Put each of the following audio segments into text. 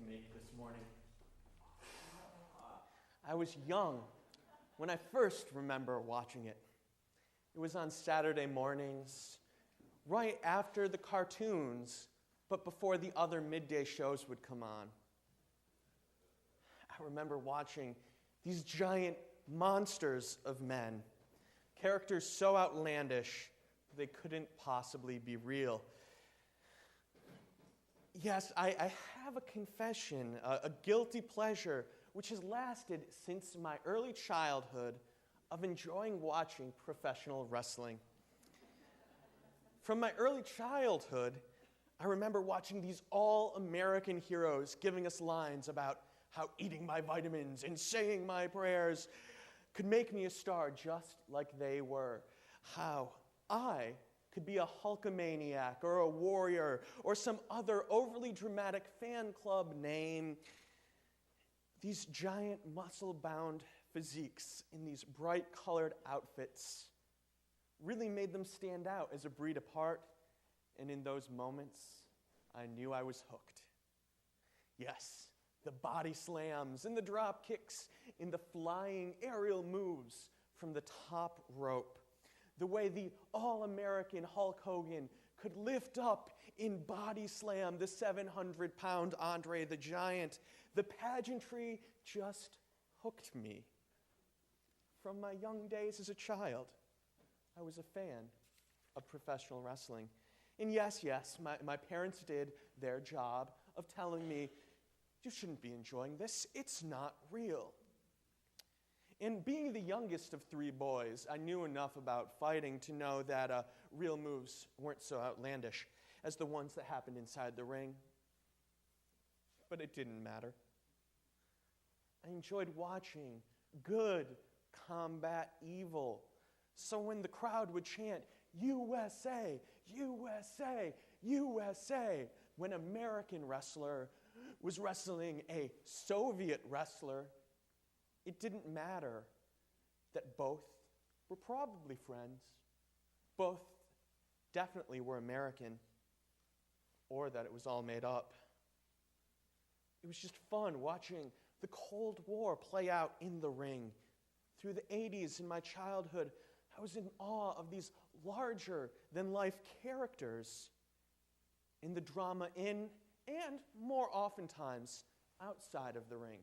make this morning. I was young when I first remember watching it. It was on Saturday mornings, right after the cartoons, but before the other midday shows would come on. I remember watching these giant monsters of men, characters so outlandish they couldn't possibly be real. Yes, I have a confession, a guilty pleasure, which has lasted since my early childhood of enjoying watching professional wrestling. From my early childhood, I remember watching these all-American heroes giving us lines about how eating my vitamins and saying my prayers could make me a star just like they were. How I could be a Hulkamaniac or a warrior or some other overly dramatic fan club name. These giant muscle-bound physiques in these bright-colored outfits really made them stand out as a breed apart, and in those moments, I knew I was hooked. Yes, the body slams and the drop kicks in the flying aerial moves from the top rope. The way the all-American Hulk Hogan could lift up in body slam the 700-pound Andre the Giant. The pageantry just hooked me. From my young days as a child, I was a fan of professional wrestling. And yes, my parents did their job of telling me, you shouldn't be enjoying this, it's not real. And being the youngest of three boys, I knew enough about fighting to know that real moves weren't so outlandish as the ones that happened inside the ring. But it didn't matter. I enjoyed watching good combat evil. So when the crowd would chant, USA, USA, USA, when an American wrestler was wrestling a Soviet wrestler, it didn't matter that both were probably friends. Both definitely were American, or that it was all made up. It was just fun watching the Cold War play out in the ring. Through the 80s in my childhood, I was in awe of these larger-than-life characters in the drama in and more oftentimes outside of the ring.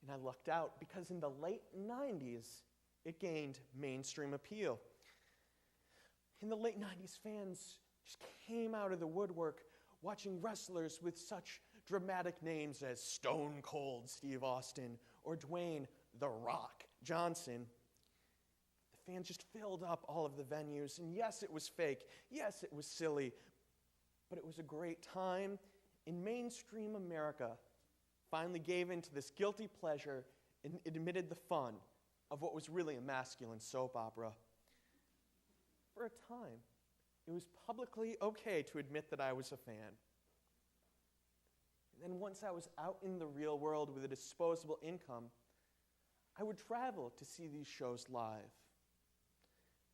And I lucked out because in the late 90s, it gained mainstream appeal. In the late 90s, fans just came out of the woodwork watching wrestlers with such dramatic names as Stone Cold Steve Austin or Dwayne "The Rock" Johnson. The fans just filled up all of the venues, and yes, it was fake. Yes, it was silly. But it was a great time, and mainstream America finally gave in to this guilty pleasure and admitted the fun of what was really a masculine soap opera. For a time, it was publicly okay to admit that I was a fan. And then once I was out in the real world with a disposable income, I would travel to see these shows live.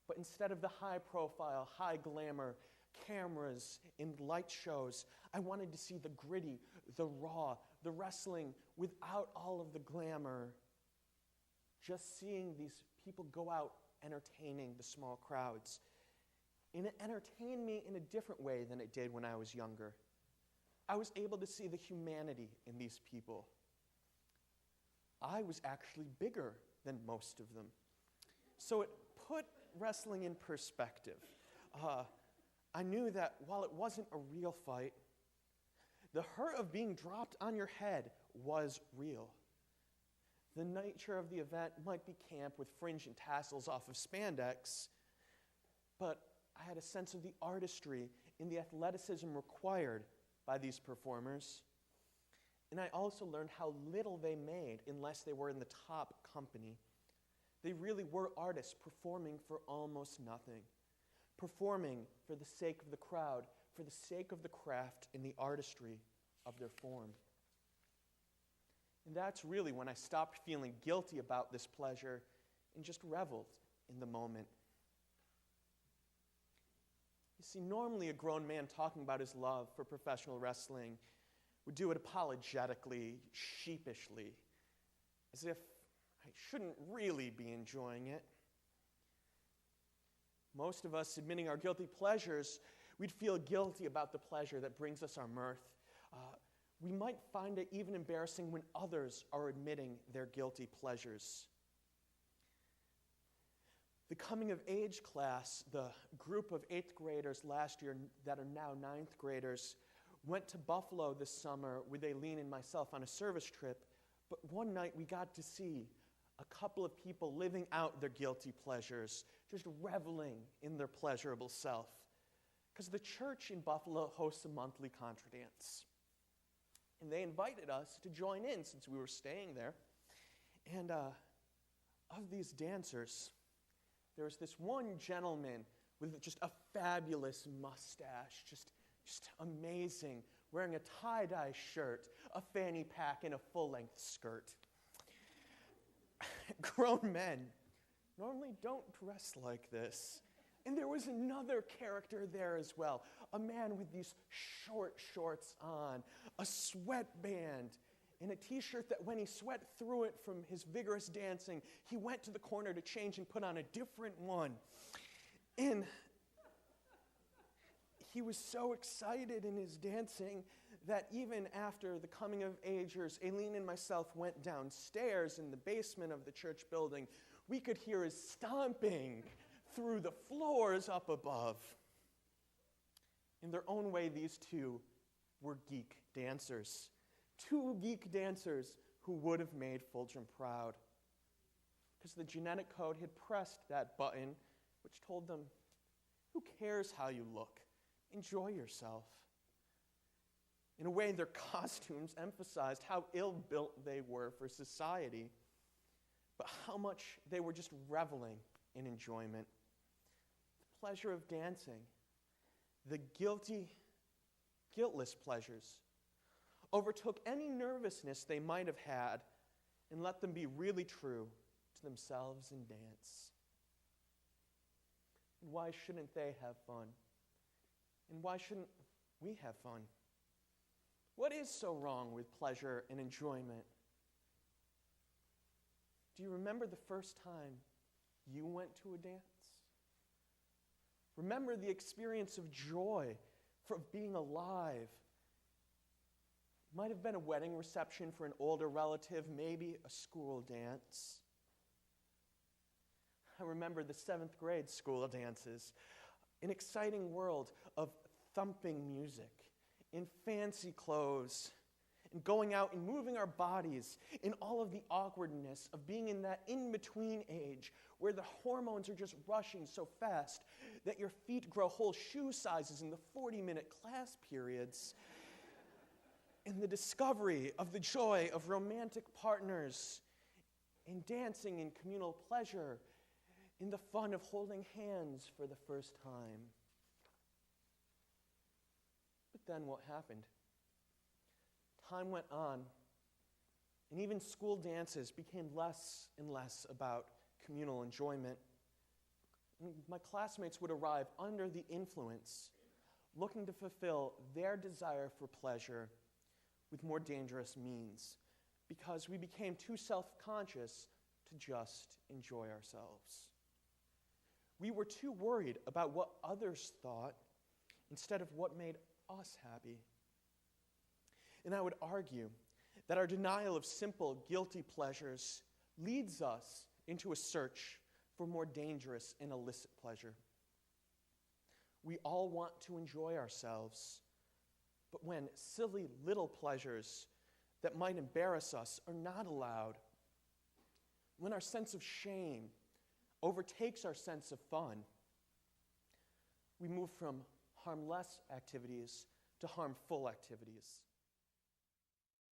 But instead of the high-profile, high-glamour cameras and light shows, I wanted to see the gritty, the raw, the wrestling without all of the glamour. Just seeing these people go out entertaining the small crowds. And it entertained me in a different way than it did when I was younger. I was able to see the humanity in these people. I was actually bigger than most of them. So it put wrestling in perspective. I knew that while it wasn't a real fight, the hurt of being dropped on your head was real. The nature of the event might be camp with fringe and tassels off of spandex, but I had a sense of the artistry and the athleticism required by these performers. And I also learned how little they made unless they were in the top company. They really were artists performing for almost nothing. Performing for the sake of the crowd, for the sake of the craft and the artistry of their form. And that's really when I stopped feeling guilty about this pleasure and just reveled in the moment. You see, normally a grown man talking about his love for professional wrestling would do it apologetically, sheepishly, as if I shouldn't really be enjoying it. Most of us admitting our guilty pleasures, we'd feel guilty about the pleasure that brings us our mirth. We might find it even embarrassing when others are admitting their guilty pleasures. The coming of age class, the group of 8th graders last year that are now 9th graders, went to Buffalo this summer with Aileen and myself on a service trip, but one night we got to see a couple of people living out their guilty pleasures, just reveling in their pleasurable self. Because the church in Buffalo hosts a monthly contra dance. And they invited us to join in since we were staying there. And of these dancers, there was this one gentleman with just a fabulous mustache, just amazing, wearing a tie-dye shirt, a fanny pack, and a full-length skirt. Grown men normally don't dress like this. And there was another character there as well, a man with these short shorts on, a sweatband, and a t-shirt that when he sweat through it from his vigorous dancing, he went to the corner to change and put on a different one. And he was so excited in his dancing that even after the coming of agers, Aileen and myself went downstairs in the basement of the church building, we could hear his stomping through the floors up above. In their own way, these two were geek dancers. Two geek dancers who would have made Fulton proud. Because the genetic code had pressed that button which told them, who cares how you look? Enjoy yourself. In a way, their costumes emphasized how ill-built they were for society, but how much they were just reveling in enjoyment. The pleasure of dancing, the guiltless pleasures, overtook any nervousness they might have had and let them be really true to themselves and dance. And why shouldn't they have fun? And why shouldn't we have fun? What is so wrong with pleasure and enjoyment? Do you remember the first time you went to a dance? Remember the experience of joy, for being alive. Might have been a wedding reception for an older relative, maybe a school dance. I remember the 7th grade school dances, an exciting world of thumping music, in fancy clothes, and going out and moving our bodies in all of the awkwardness of being in that in-between age where the hormones are just rushing so fast that your feet grow whole shoe sizes in the 40-minute class periods. In the discovery of the joy of romantic partners, in dancing in communal pleasure, in the fun of holding hands for the first time. But then what happened? Time went on, and even school dances became less and less about communal enjoyment. My classmates would arrive under the influence, looking to fulfill their desire for pleasure with more dangerous means, because we became too self-conscious to just enjoy ourselves. We were too worried about what others thought instead of what made us happy. And I would argue that our denial of simple, guilty pleasures leads us into a search for more dangerous and illicit pleasure. We all want to enjoy ourselves, but when silly little pleasures that might embarrass us are not allowed, when our sense of shame overtakes our sense of fun, we move from harmless activities to harmful activities.